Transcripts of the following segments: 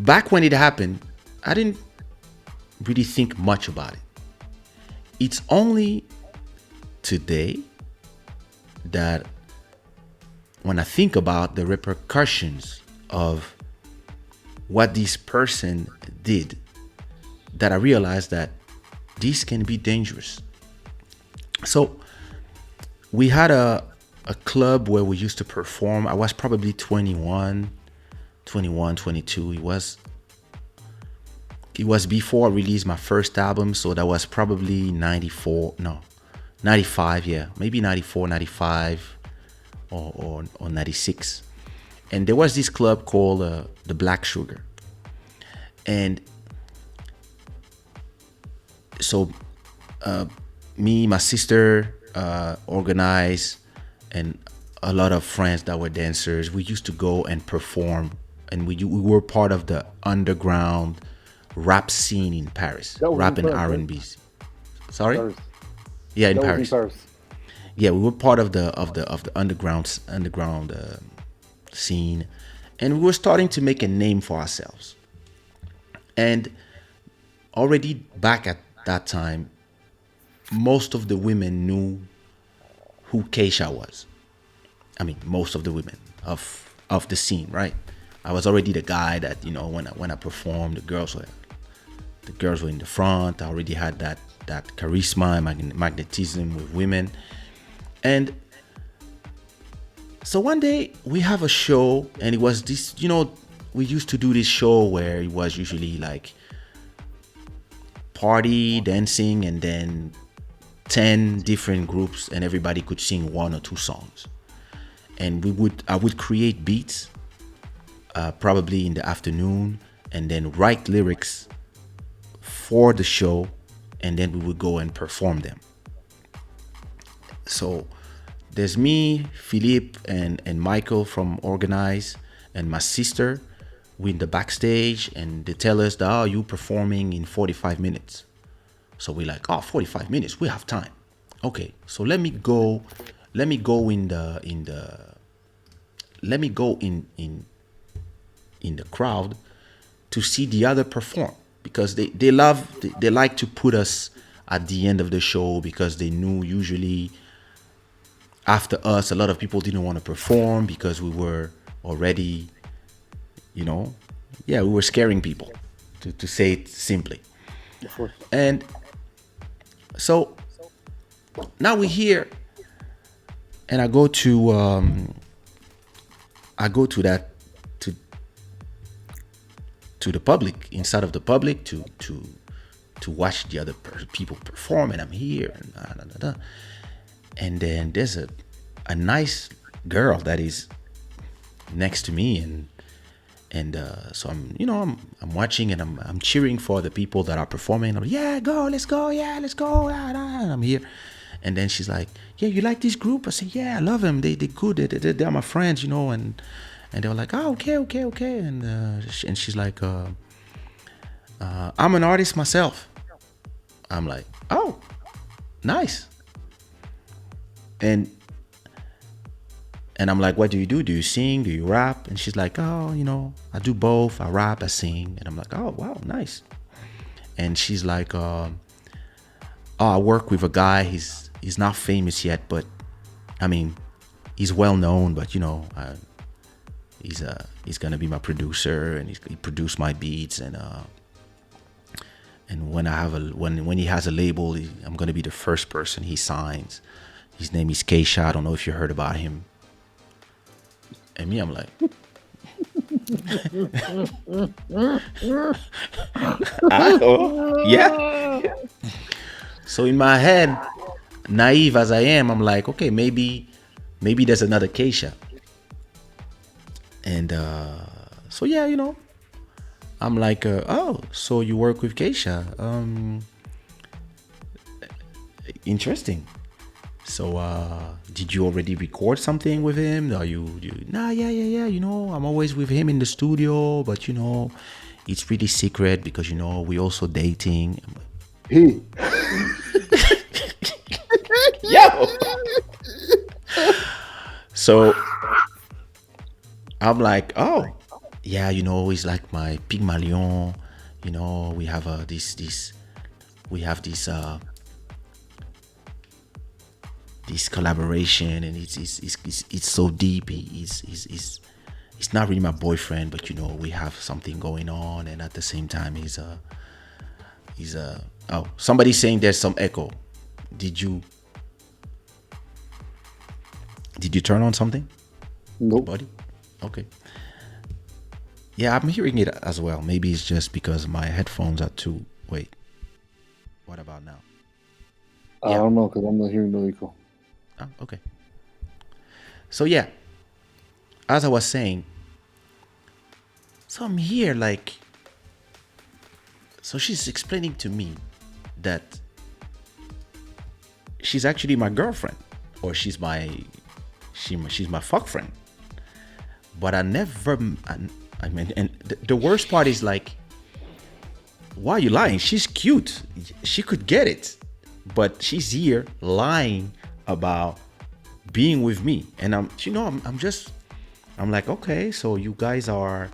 back when it happened, I didn't really think much about it. It's only today that when I think about the repercussions of what this person did, that I realized that this can be dangerous. So we had a club where we used to perform. I was probably 21, 21, 22. It was before I released my first album, so that was probably 94, no, 95, yeah, maybe 94, 95, or 96. And there was this club called the Black Sugar. And so me, my sister organized, and a lot of friends that were dancers, we used to go and perform. And we were part of the underground rap scene in Paris, That was in rap and Paris, right? R&B. Sorry? Paris. Yeah, in That was in Paris. Paris. Yeah, we were part of the underground scene, and we were starting to make a name for ourselves. And already back at that time, most of the women knew who Keisha was. I mean, most of the women of the scene, right? I was already the guy that, when I performed, the girls were in the front. I already had that charisma and magnetism with women. And so one day we have a show, and it was this, we used to do this show where it was usually like party, dancing, and then 10 different groups, and everybody could sing one or two songs. And I would create beats, probably in the afternoon, and then write lyrics for the show, and then we would go and perform them. So there's me, Philippe, and Michael from Organize, and my sister. We in the backstage, and they tell us that, oh, you performing in 45 minutes. So we're like, oh, 45 minutes, we have time. Okay, so let me go in the crowd to see the other perform, because they like to put us at the end of the show, because they knew usually after us a lot of people didn't want to perform because we were already, you know yeah, we were scaring people, to say it simply. Of course. And so now we're here, and I go to that, to to the public, inside of the public, to watch the other people perform, and I'm here, and and then there's a nice girl that is next to me, and so I'm watching, and I'm cheering for the people that are performing. I'm like, yeah, go, let's go, yeah, let's go, and I'm here. And then she's like, yeah, you like this group? I said, yeah, I love them. They good. They are my friends, and they were like, oh, okay, okay, okay. And she's like, I'm an artist myself. I'm like, oh, nice. And and I'm like, what do you do? Do you sing? Do you rap? And she's like, oh, I do both. I rap, I sing. And I'm like, oh, wow, nice. And she's like, oh, I work with a guy. He's not famous yet, but I mean, he's well known. But he's gonna be my producer, and he produced my beats. And when he has a label, I'm gonna be the first person he signs. His name is Kaysha. I don't know if you heard about him. And me, I'm like, oh, yeah. So in my head, naive as I am, I'm like, okay, maybe there's another Keisha. And so yeah, I'm like, oh, so you work with Keisha? Interesting. So did you already record something with him? Are you? Nah, yeah, yeah, yeah. I'm always with him in the studio, but it's really secret because we also dating. He. Yo. So I'm like, oh, yeah, he's like my Pygmalion. We have we have this collaboration, and it's so deep. He's not really my boyfriend, but we have something going on, and at the same time, he's oh, somebody's saying there's some echo. Did you did you turn on something, Nope. buddy? Okay. Yeah, I'm hearing it as well. Maybe it's just because my headphones are too. Wait, what about now? I Yeah. don't know because I'm not hearing no echo. Oh, okay. So yeah, as I was saying, so I'm here like, so she's explaining to me that she's actually my girlfriend, or she's my fuck friend. But I never, I mean, and the worst part is like, why are you lying? She's cute. She could get it, but she's here lying about being with me, and I'm like, okay, so you guys are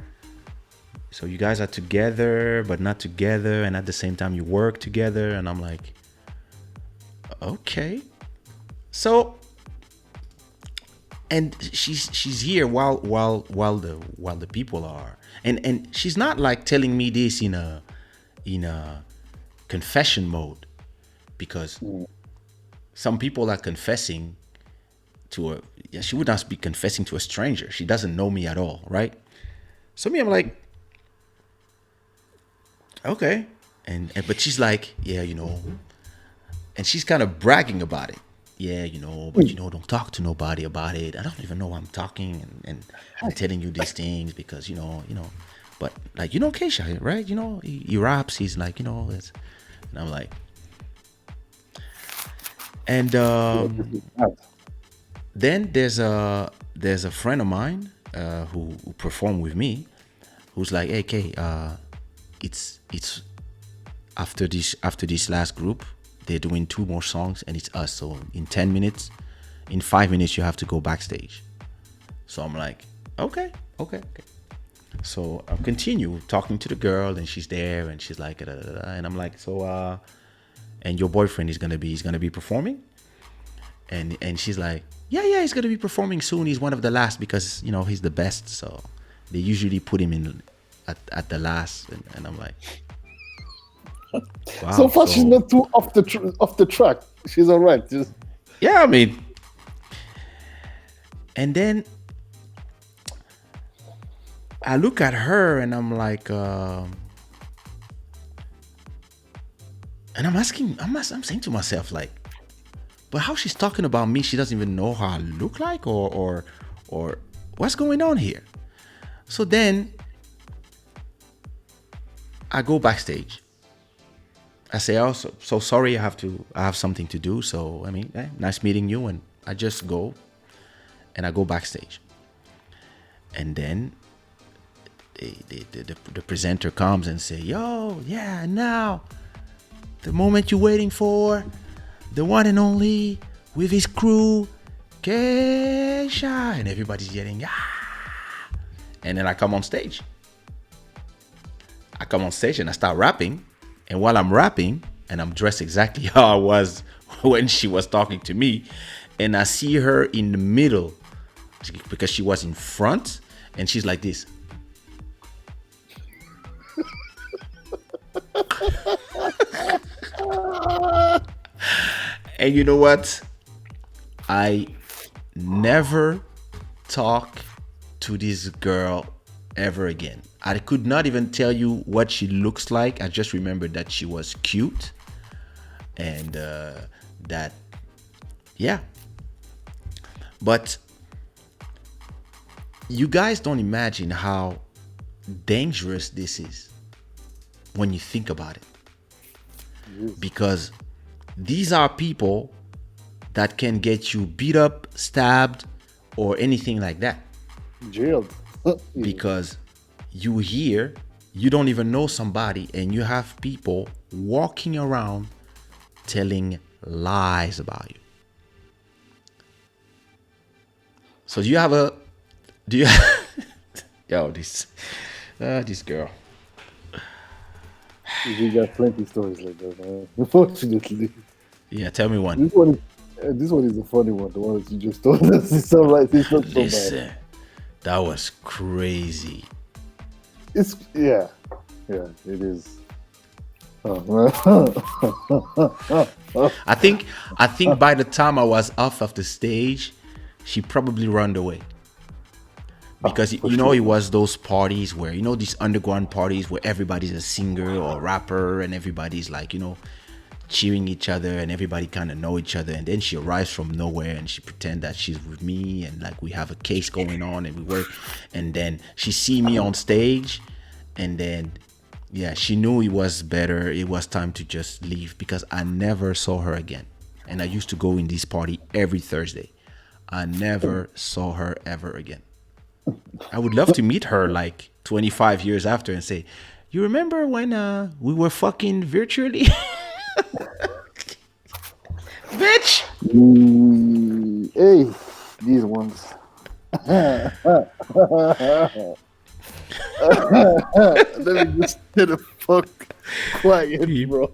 together but not together, and at the same time you work together, and I'm like, okay. So, and she's here while the people are, and she's not like telling me this in a confession mode, because some people are confessing to a, yeah, she would not be confessing to a stranger. She doesn't know me at all, right? So me, I'm like, okay. And but she's like, yeah, and she's kind of bragging about it. Yeah, but don't talk to nobody about it. I don't even know why I'm talking, and I'm telling you these things because but like, Kaysha, right? He raps. He's like, and I'm like, and then there's a friend of mine who performed with me, who's like, hey, Kay, it's after this last group, they're doing two more songs, and it's us. So in 10 minutes, in 5 minutes, you have to go backstage. So I'm like, okay, okay. So I continue talking to the girl, and she's there, and she's like, da, da, da, da. And I'm like, so and your boyfriend is gonna be performing, and she's like, yeah, he's gonna be performing soon. He's one of the last because he's the best. So they usually put him in at the last, and I'm like, So wow. far, she's So not too off the track. She's all right. Just yeah, I mean, and then I look at her, and I'm like, and I'm saying to myself like, but how she's talking about me, she doesn't even know how I look like, or what's going on here. So then I go backstage. I say, oh, so sorry, I have something to do. So I mean, nice meeting you, and I just go, and I go backstage, and then the presenter comes and say, yo, yeah, now the moment you're waiting for, the one and only, with his crew, Kaysha, and everybody's yelling, ah. And then I come on stage. And I start rapping. And while I'm rapping, and I'm dressed exactly how I was when she was talking to me, and I see her in the middle because she was in front, and she's like this. And you know what? I never talk to this girl ever again. I could not even tell you what she looks like. I just remembered that she was cute, and that, yeah. But you guys don't imagine how dangerous this is when you think about it. Because these are people that can get you beat up, stabbed, or anything like that. jailed. Because you don't even know somebody, and you have people walking around telling lies about you. So do you, yo, This girl. We got plenty stories like that, man. Unfortunately, Yeah, tell me one. this one is this one is a funny one. The one that you just told us. It's all right. It's not so bad. Listen, that was crazy. It's yeah. It is. Oh, man. I think by the time I was off of the stage, she probably run away. Because For you know it sure. was those parties where these underground parties where everybody's a singer or rapper and everybody's like cheering each other and everybody kind of know each other, and then she arrives from nowhere and she pretend that she's with me and like we have a case going on and we work, and then she see me on stage, and then yeah, she knew it was time to just leave because I never saw her again. And I used to go in this party every Thursday. I never saw her ever again. I would love to meet her like 25 years after and say, "You remember when we were fucking virtually?" Bitch! Hey, these ones. Let me just get the fuck quiet, bro.